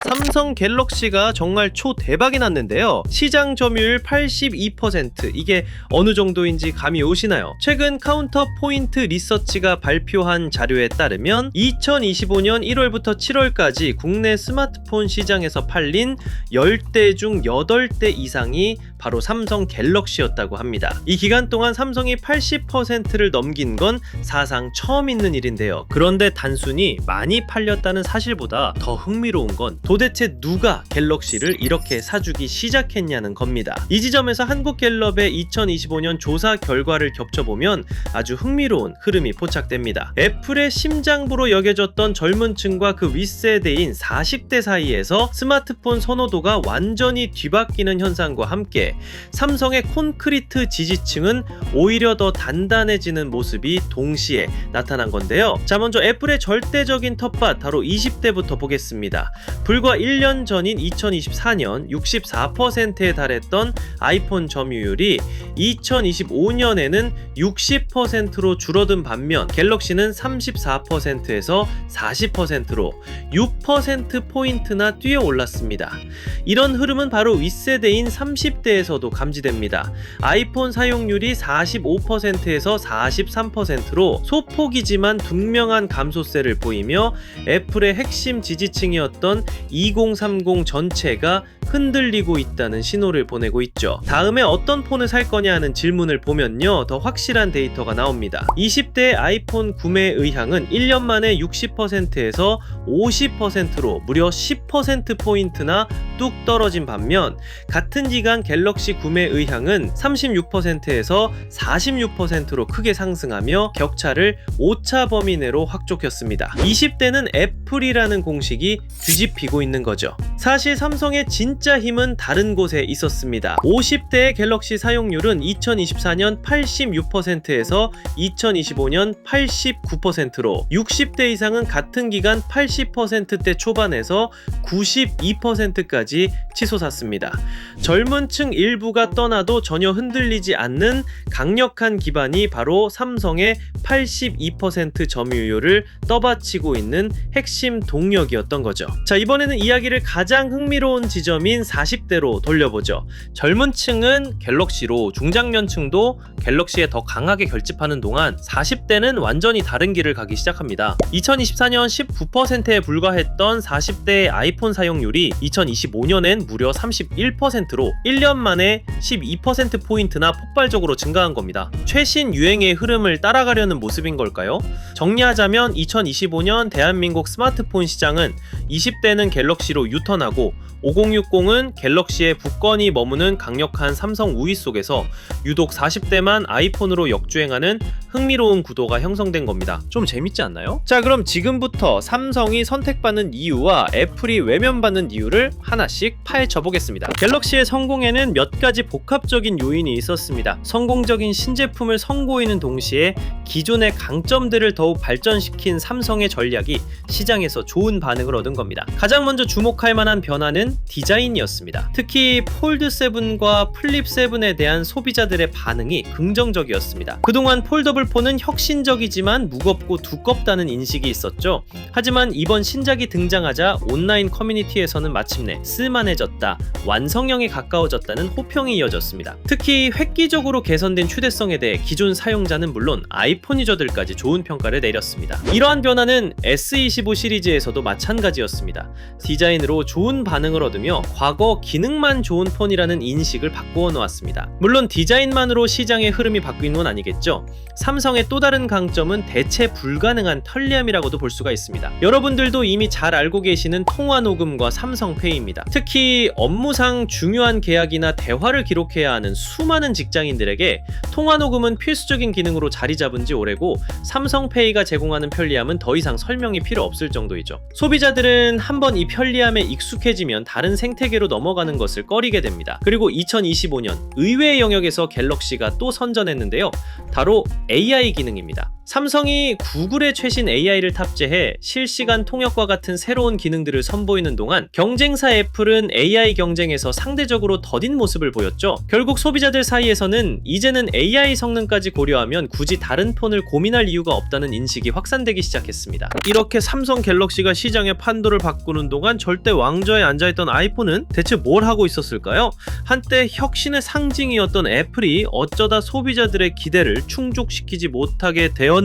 삼성 갤럭시가 정말 초대박이 났는데요. 시장 점유율 82%, 이게 어느 정도인지 감이 오시나요? 최근 카운터 포인트 리서치가 발표한 자료에 따르면 2025년 1월부터 7월까지 국내 스마트폰 시장에서 팔린 10대 중 8대 이상이 바로 삼성 갤럭시였다고 합니다. 이 기간 동안 삼성이 80%를 넘긴 건 사상 처음 있는 일인데요. 그런데 단순히 많이 팔렸다는 사실보다 더 흥미로운 건 도대체 누가 갤럭시를 이렇게 사주기 시작했냐는 겁니다. 이 지점에서 한국갤럽의 2025년 조사 결과를 겹쳐보면 아주 흥미로운 흐름이 포착됩니다. 애플의 심장부로 여겨졌던 젊은 층과 그 윗세대인 40대 사이에서 스마트폰 선호도가 완전히 뒤바뀌는 현상과 함께 삼성의 콘크리트 지지층은 오히려 더 단단해지는 모습이 동시에 나타난 건데요. 자, 먼저 애플의 절대적인 텃밭, 바로 20대부터 보겠습니다. 불과 1년 전인 2024년 64%에 달했던 아이폰 점유율이 2025년에는 60%로 줄어든 반면 갤럭시는 34%에서 40%로 6%포인트나 뛰어 올랐습니다. 이런 흐름은 바로 윗세대인 30대에서도 감지됩니다. 아이폰 사용률이 45%에서 43%로 소폭이지만 분명한 감소세를 보이며 애플의 핵심 지지층이었던 2030 전체가 흔들리고 있다는 신호를 보내고 있죠. 다음에 어떤 폰을 살 거냐 하는 질문을 보면요, 더 확실한 데이터가 나옵니다. 20대 아이폰 구매 의향은 1년 만에 60%에서 50%로 무려 10%포인트나 뚝 떨어진 반면 같은 기간 갤럭시 구매 의향은 36%에서 46%로 크게 상승하며 격차를 오차 범위 내로 확 좁혔습니다. 20대는 애플이라는 공식이 뒤집히고 있는 거죠. 사실 삼성의 진짜 힘은 다른 곳에 있었습니다. 50대의 갤럭시 사용률은 2024년 86%에서 2025년 89%로 60대 이상은 같은 기간 80%대 초반에서 92%까지 치솟았습니다. 젊은 층 일부가 떠나도 전혀 흔들리지 않는 강력한 기반이 바로 삼성의 82% 점유율을 떠받치고 있는 핵심 동력이었던 거죠. 자, 이번에는 이야기를 가장 흥미로운 지점인 40대로 돌려보죠. 젊은 층은 갤럭시로, 중장년층도 갤럭시에 더 강하게 결집하는 동안 40대는 완전히 다른 길을 가기 시작합니다. 2024년 19%에 불과했던 40대의 아이폰 사용률이 2025년엔 무려 31%로 1년 만에 12%포인트나 폭발적으로 증가한 겁니다. 최신 유행의 흐름을 따라가려는 모습인 걸까요? 정리하자면 2025년 대한민국 스마트폰 시장은 20대는 갤럭시로 유턴하고 5060은 갤럭시의 굳건히 머무는 강력한 삼성 우위 속에서 유독 40대만 아이폰으로 역주행하는 흥미로운 구도가 형성된 겁니다. 좀 재밌지 않나요? 자, 그럼 지금부터 삼성이 선택받는 이유와 애플이 외면받는 이유를 하나씩 파헤쳐 보겠습니다. 갤럭시의 성공에는 몇 가지 복합적인 요인이 있었습니다. 성공적인 신제품을 선보이는 동시에 기존의 강점들을 더욱 발전시킨 삼성의 전략이 시장에서 좋은 반응을 얻은 겁니다. 가장 먼저 주목할 만한 변화는 디자인이었습니다. 특히 폴드7과 플립7에 대한 소비자들의 반응이 긍정적이었습니다. 그동안 폴더블 폰은 혁신적이지만 무겁고 두껍다는 인식이 있었죠. 하지만 이번 신작이 등장하자 온라인 커뮤니티에서는 마침내 쓸만해졌다, 완성형에 가까워졌다는 호평이 이어졌습니다. 특히 획기적으로 개선된 휴대성에 대해 기존 사용자는 물론 아이폰 유저들까지 좋은 평가를 내렸습니다. 이러한 변화는 S25 시리즈에서도 마찬가지였습니다. 디자인으로 좋은 반응을 얻으며 과거 기능만 좋은 폰이라는 인식을 바꾸어 놓았습니다. 물론 디자인만으로 시장의 흐름이 바뀐 건 아니겠죠. 삼성의 또 다른 강점은 대체 불가능한 편리함이라고도 볼 수가 있습니다. 여러분들도 이미 잘 알고 계시는 통화 녹음과 삼성페이입니다. 특히 업무상 중요한 계약이나 대화를 기록해야 하는 수많은 직장인들에게 통화 녹음은 필수적인 기능으로 자리 잡은 지 오래고 삼성페이가 제공하는 편리함은 더 이상 설명이 필요 없을 정도이죠. 소비자들은 한번 이 편리함에 익숙해지면 다른 생태계로 넘어가는 것을 꺼리게 됩니다. 그리고 2025년 의외의 영역에서 갤럭시가 또 선전했는데요. 바로 AI 기능입니다. 삼성이 구글의 최신 AI를 탑재해 실시간 통역과 같은 새로운 기능들을 선보이는 동안 경쟁사 애플은 AI 경쟁에서 상대적으로 더딘 모습을 보였죠. 결국 소비자들 사이에서는 이제는 AI 성능까지 고려하면 굳이 다른 폰을 고민할 이유가 없다는 인식이 확산되기 시작했습니다. 이렇게 삼성 갤럭시가 시장의 판도를 바꾸는 동안 절대 왕좌에 앉아있던 아이폰은 대체 뭘 하고 있었을까요? 한때 혁신의 상징이었던 애플이 어쩌다 소비자들의 기대를 충족시키지 못하게 되었는지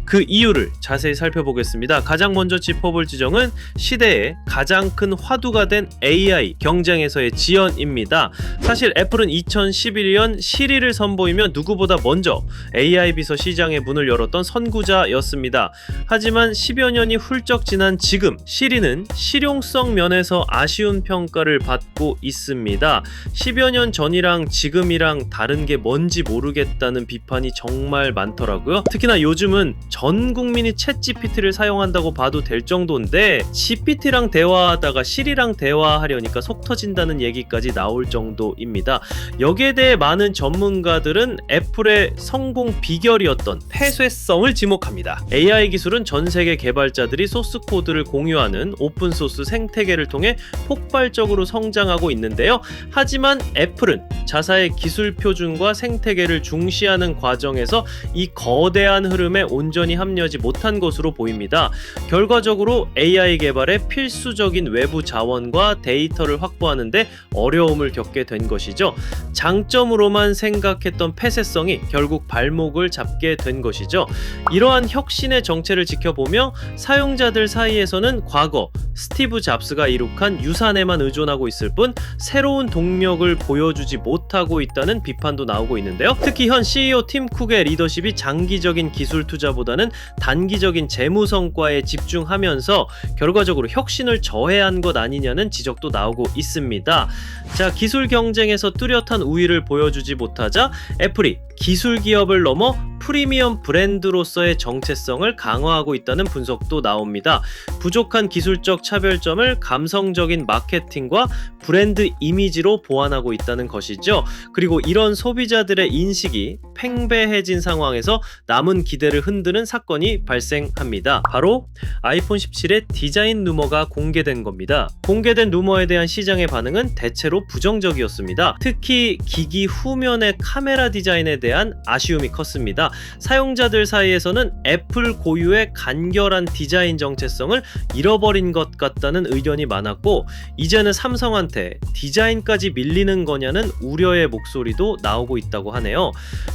그 이유를 자세히 살펴보겠습니다. 가장 먼저 짚어볼 지점은 시대의 가장 큰 화두가 된 AI 경쟁에서의 지연입니다. 사실 애플은 2011년 시리를 선보이며 누구보다 먼저 AI 비서 시장의 문을 열었던 선구자였습니다. 하지만 10여 년이 훌쩍 지난 지금 시리는 실용성 면에서 아쉬운 평가를 받고 있습니다. 10여 년 전이랑 지금이랑 다른 게 뭔지 모르겠다는 비판이 정말 많더라고요. 특히나 요즘은 전 국민이 챗 GPT를 사용한다고 봐도 될 정도인데 GPT랑 대화하다가 시리랑 대화하려니까 속 터진다는 얘기까지 나올 정도입니다. 여기에 대해 많은 전문가들은 애플의 성공 비결이었던 폐쇄성을 지목합니다. AI 기술은 전 세계 개발자들이 소스 코드를 공유하는 오픈소스 생태계를 통해 폭발적으로 성장하고 있는데요. 하지만 애플은 자사의 기술 표준과 생태계를 중시하는 과정에서 이 거대한 흐름에 온전히 합류하지 못한 것으로 보입니다. 결과적으로 AI 개발에 필수적인 외부 자원과 데이터를 확보하는데 어려움을 겪게 된 것이죠. 장점으로만 생각했던 폐쇄성이 결국 발목을 잡게 된 것이죠. 이러한 혁신의 정체를 지켜보며 사용자들 사이에서는 과거 스티브 잡스가 이룩한 유산에만 의존하고 있을 뿐 새로운 동력을 보여주지 못하고 있다는 비판도 나오고 있는데요. 특히 현 CEO 팀 쿡의 리더십이 장기적인 기술 투자보다는 단기적인 재무 성과에 집중하면서 결과적으로 혁신을 저해한 것 아니냐는 지적도 나오고 있습니다. 자, 기술 경쟁에서 뚜렷한 우위를 보여주지 못하자 애플이 기술 기업을 넘어 프리미엄 브랜드로서의 정체성을 강화하고 있다는 분석도 나옵니다. 부족한 기술적 차별점을 감성적인 마케팅과 브랜드 이미지로 보완하고 있다는 것이죠. 그리고 이런 소비자들의 인식이 팽배해진 상황에서 남은 기대를 흔드는 사건이 발생합니다. 바로 아이폰 17의 디자인 루머가 공개된 겁니다. 공개된 루머에 대한 시장의 반응은 대체로 부정적이었습니다. 특히 기기 후면의 카메라 디자인에 대한 아쉬움이 컸습니다. 사용자들 사이에서는 애플 고유의 간결한 디자인 정체성을 잃어버린 것 같다는 의견이 많았고, 이제는 삼성한테 디자인까지 밀리는 거냐는 우려의 목소리도 나오고 있다고 하네요.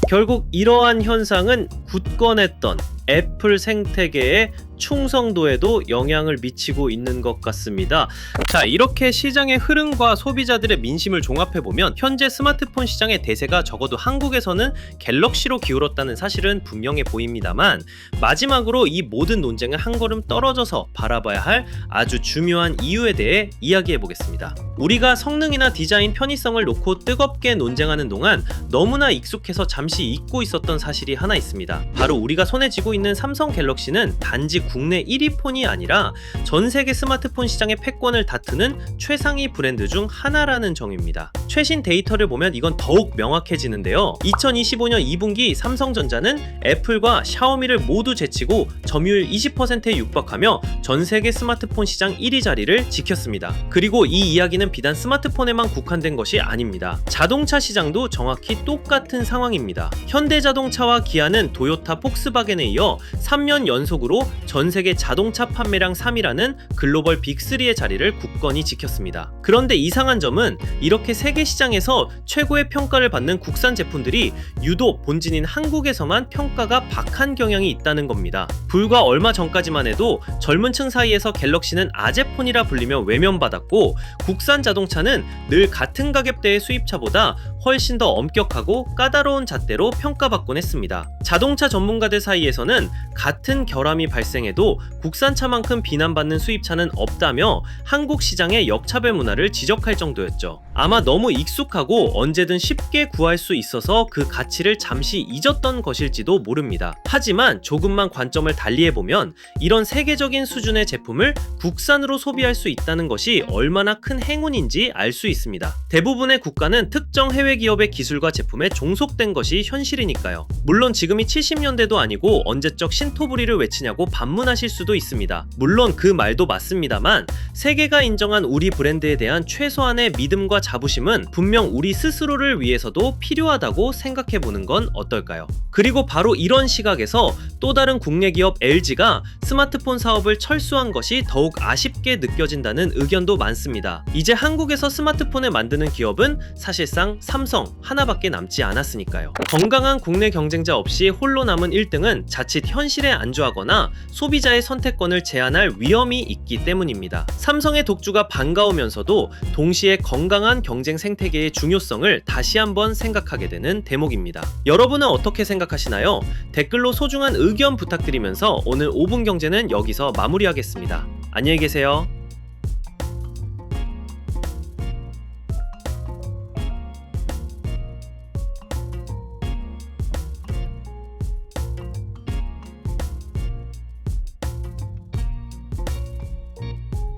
결국 이러한 현상은 굳건했던 애플 생태계의 충성도에도 영향을 미치고 있는 것 같습니다. 자, 이렇게 시장의 흐름과 소비자들의 민심을 종합해보면 현재 스마트폰 시장의 대세가 적어도 한국에서는 갤럭시로 기울었다는 사실은 분명해 보입니다만, 마지막으로 이 모든 논쟁을 한 걸음 떨어져서 바라봐야 할 아주 중요한 이유에 대해 이야기해보겠습니다. 우리가 성능이나 디자인 편의성을 놓고 뜨겁게 논쟁하는 동안 너무나 익숙해서 잠시 잊고 있었던 사실이 하나 있습니다. 바로 우리가 손에 쥐고 있는 삼성 갤럭시는 단지 국내 1위 폰이 아니라 전 세계 스마트폰 시장의 패권을 다투는 최상위 브랜드 중 하나라는 점입니다. 최신 데이터를 보면 이건 더욱 명확해지는데요. 2025년 2분기 삼성전자는 애플과 샤오미를 모두 제치고 점유율 20%에 육박하며 전 세계 스마트폰 시장 1위 자리를 지켰습니다. 그리고 이 이야기는 비단 스마트폰에만 국한된 것이 아닙니다. 자동차 시장도 정확히 똑같은 상황입니다. 현대자동차와 기아는 도요타, 폭스바겐에 이어 3년 연속으로 전 세계 자동차 판매량 3위라는 글로벌 빅3의 자리를 굳건히 지켰습니다. 그런데 이상한 점은 이렇게 세계 시장에서 최고의 평가를 받는 국산 제품들이 유독 본진인 한국에서만 평가가 박한 경향이 있다는 겁니다. 불과 얼마 전까지만 해도 젊은 층 사이에서 갤럭시는 아재폰이라 불리며 외면받았고, 국산 자동차는 늘 같은 가격대의 수입차보다 훨씬 더 엄격하고 까다로운 잣대로 평가받곤 했습니다. 자동차 전문가들 사이에서는 같은 결함이 발생해도 국산차만큼 비난받는 수입차는 없다며 한국 시장의 역차별 문화를 지적할 정도였죠. 아마 너무 너무 익숙하고 언제든 쉽게 구할 수 있어서 그 가치를 잠시 잊었던 것일지도 모릅니다. 하지만 조금만 관점을 달리해보면 이런 세계적인 수준의 제품을 국산으로 소비할 수 있다는 것이 얼마나 큰 행운인지 알 수 있습니다. 대부분의 국가는 특정 해외 기업의 기술과 제품에 종속된 것이 현실이니까요. 물론 지금이 70년대도 아니고 언제적 신토부리를 외치냐고 반문하실 수도 있습니다. 물론 그 말도 맞습니다만 세계가 인정한 우리 브랜드에 대한 최소한의 믿음과 자부심은 분명 우리 스스로를 위해서도 필요하다고 생각해보는 건 어떨까요? 그리고 바로 이런 시각에서 또 다른 국내 기업 LG가 스마트폰 사업을 철수한 것이 더욱 아쉽게 느껴진다는 의견도 많습니다. 이제 한국에서 스마트폰을 만드는 기업은 사실상 삼성 하나밖에 남지 않았으니까요. 건강한 국내 경쟁자 없이 홀로 남은 1등은 자칫 현실에 안주하거나 소비자의 선택권을 제한할 위험이 있기 때문입니다. 삼성의 독주가 반가우면서도 동시에 건강한 경쟁 생태계의 중요성을 다시 한번 생각하게 되는 대목입니다. 여러분은 어떻게 생각하시나요? 댓글로 소중한 의견 부탁드리면서 오늘 5분 경제는 여기서 마무리하겠습니다. 안녕히 계세요.